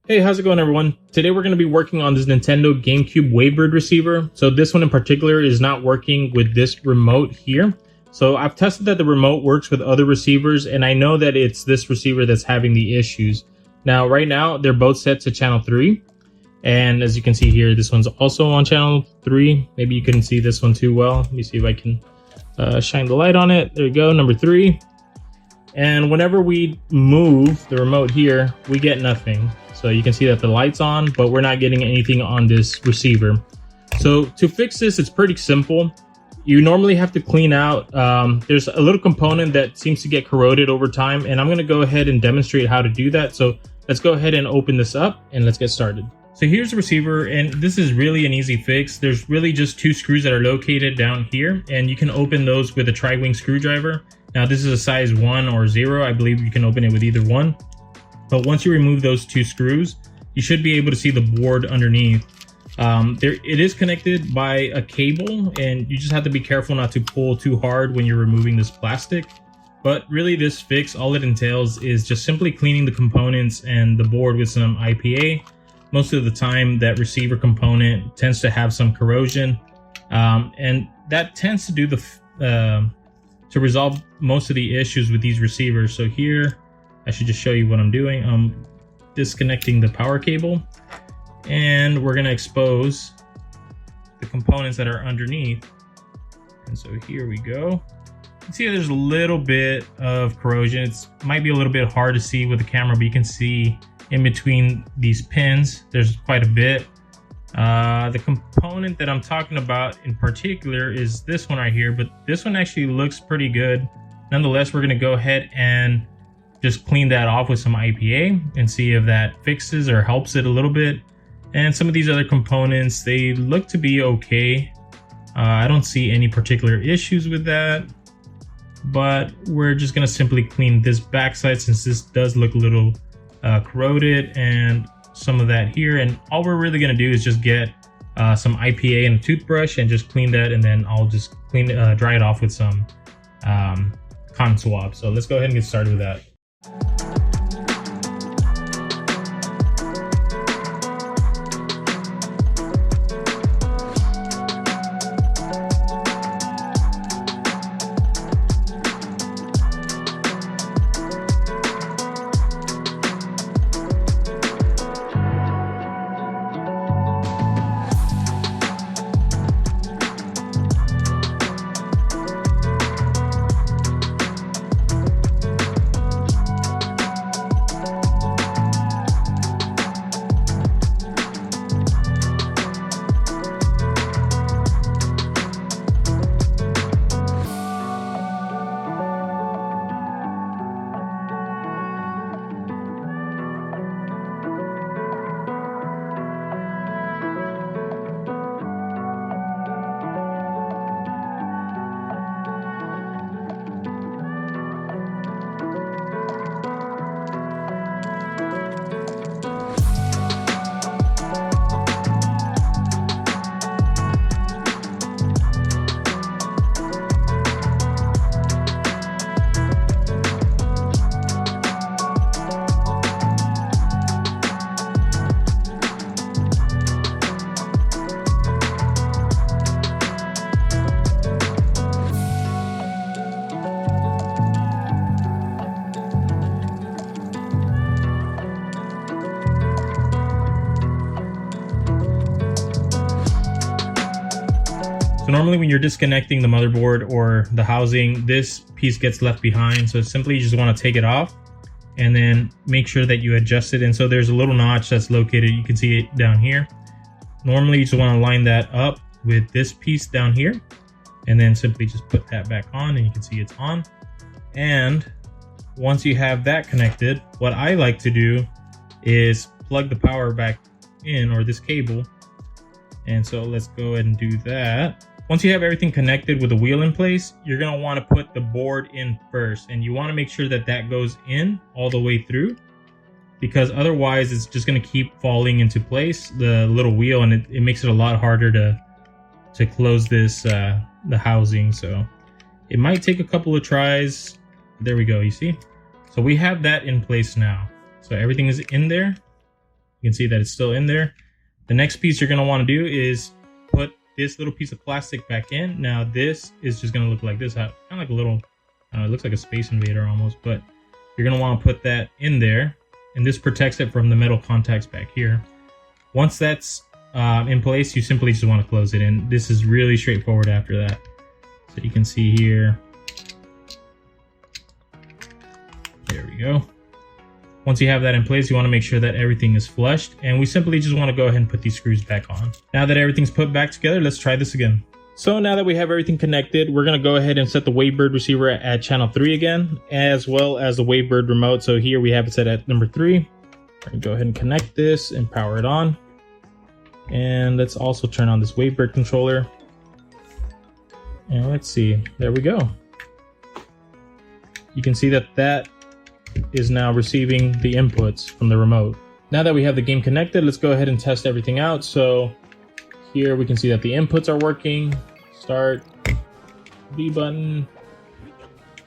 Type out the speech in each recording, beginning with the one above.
Hey, how's it going everyone? Today we're going to be working on this Nintendo GameCube Wavebird receiver. So this one in particular is not working with this remote here. So I've tested that the remote works with other receivers, and I know that it's this receiver that's having the issues. Now, right now, they're both set to channel 3. And as you can see here, this one's also on channel 3. Maybe you couldn't see this one too well. Let me see if I can shine the light on it. There you go, number 3. And whenever we move the remote here, we get nothing. So you can see that the light's on, but we're not getting anything on this receiver. So to fix this, it's pretty simple. You normally have to clean out, there's a little component that seems to get corroded over time, and I'm gonna go ahead and demonstrate how to do that. So let's go ahead and open this up and let's get started. So here's the receiver, and this is really an easy fix. There's really just 2 screws that are located down here, and you can open those with a tri-wing screwdriver. Now this is a size 1 or 0. I believe you can open it with either one. But once you remove those 2 screws, you should be able to see the board underneath. It is connected by a cable, and you just have to be careful not to pull too hard when you're removing this plastic. But really this fix, all it entails is just simply cleaning the components and the board with some IPA. Most of the time that receiver component tends to have some corrosion, and that tends to do to resolve most of the issues with these receivers. So here, I should just show you what I'm doing. I'm disconnecting the power cable, and we're gonna expose the components that are underneath. And so here we go. You can see there's a little bit of corrosion. It might be a little bit hard to see with the camera, but you can see in between these pins, there's quite a bit. The component that I'm talking about in particular is this one right here, but this one actually looks pretty good. Nonetheless, we're gonna go ahead and just clean that off with some IPA and see if that fixes or helps it a little bit. And some of these other components, they look to be okay. I don't see any particular issues with that, but we're just gonna simply clean this backside since this does look a little corroded and some of that here. And all we're really gonna do is just get some IPA and a toothbrush and just clean that, and then I'll just dry it off with some cotton swab. So let's go ahead and get started with that. So normally when you're disconnecting the motherboard or the housing, this piece gets left behind. So simply you just want to take it off and then make sure that you adjust it. And so there's a little notch that's located, you can see it down here. Normally you just want to line that up with this piece down here, and then simply just put that back on, and you can see it's on. And once you have that connected, what I like to do is plug the power back in, or this cable. And so let's go ahead and do that. Once you have everything connected with the wheel in place, you're going to want to put the board in first, and you want to make sure that that goes in all the way through, because otherwise it's just going to keep falling into place, the little wheel, and it makes it a lot harder to close this the housing. So it might take a couple of tries. There we go, you see? So we have that in place now. So everything is in there. You can see that it's still in there. The next piece you're going to want to do is put this little piece of plastic back in. Now this is just going to look like this, kind of like a little, it looks like a Space Invader almost, but you're going to want to put that in there, and this protects it from the metal contacts back here. Once that's in place, you simply just want to close it in. This is really straightforward after that. So you can see here, there we go. Once you have that in place, you want to make sure that everything is flushed, and we simply just want to go ahead and put these screws back on. Now that everything's put back together, let's try this again. So now that we have everything connected, we're going to go ahead and set the Wavebird receiver at channel 3 again, as well as the Wavebird remote. So here we have it set at number 3. We're going to go ahead and connect this and power it on. And let's also turn on this Wavebird controller. And let's see, there we go. You can see that that is now receiving the inputs from the remote. Now that we have the game connected, let's go ahead and test everything out. So here we can see that the inputs are working. Start, B button,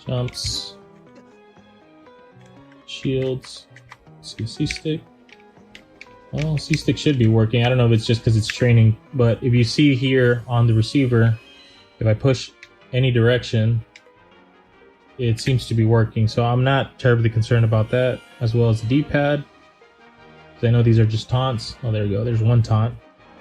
jumps, shields, see C-stick. Well, C-stick should be working. I don't know if it's just because it's training, but if you see here on the receiver, if I push any direction, it seems to be working. So I'm not terribly concerned about that, as well as the D-pad. I know these are just taunts. Oh, there we go. There's one taunt.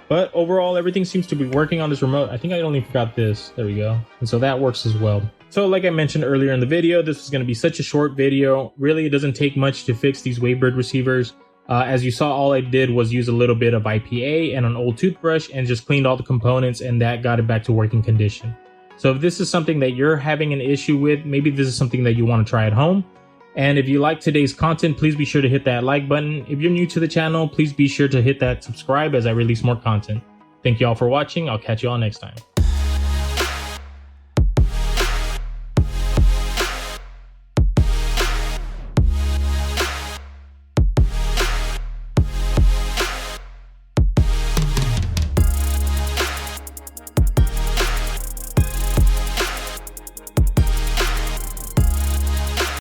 But overall, everything seems to be working on this remote. I think I only forgot this. There we go. And so that works as well. So like I mentioned earlier in the video, this is going to be such a short video. Really, it doesn't take much to fix these Wavebird receivers. As you saw, all I did was use a little bit of IPA and an old toothbrush and just cleaned all the components, and that got it back to working condition. So if this is something that you're having an issue with, maybe this is something that you want to try at home. And if you like today's content, please be sure to hit that like button. If you're new to the channel, please be sure to hit that subscribe as I release more content. Thank you all for watching. I'll catch you all next time.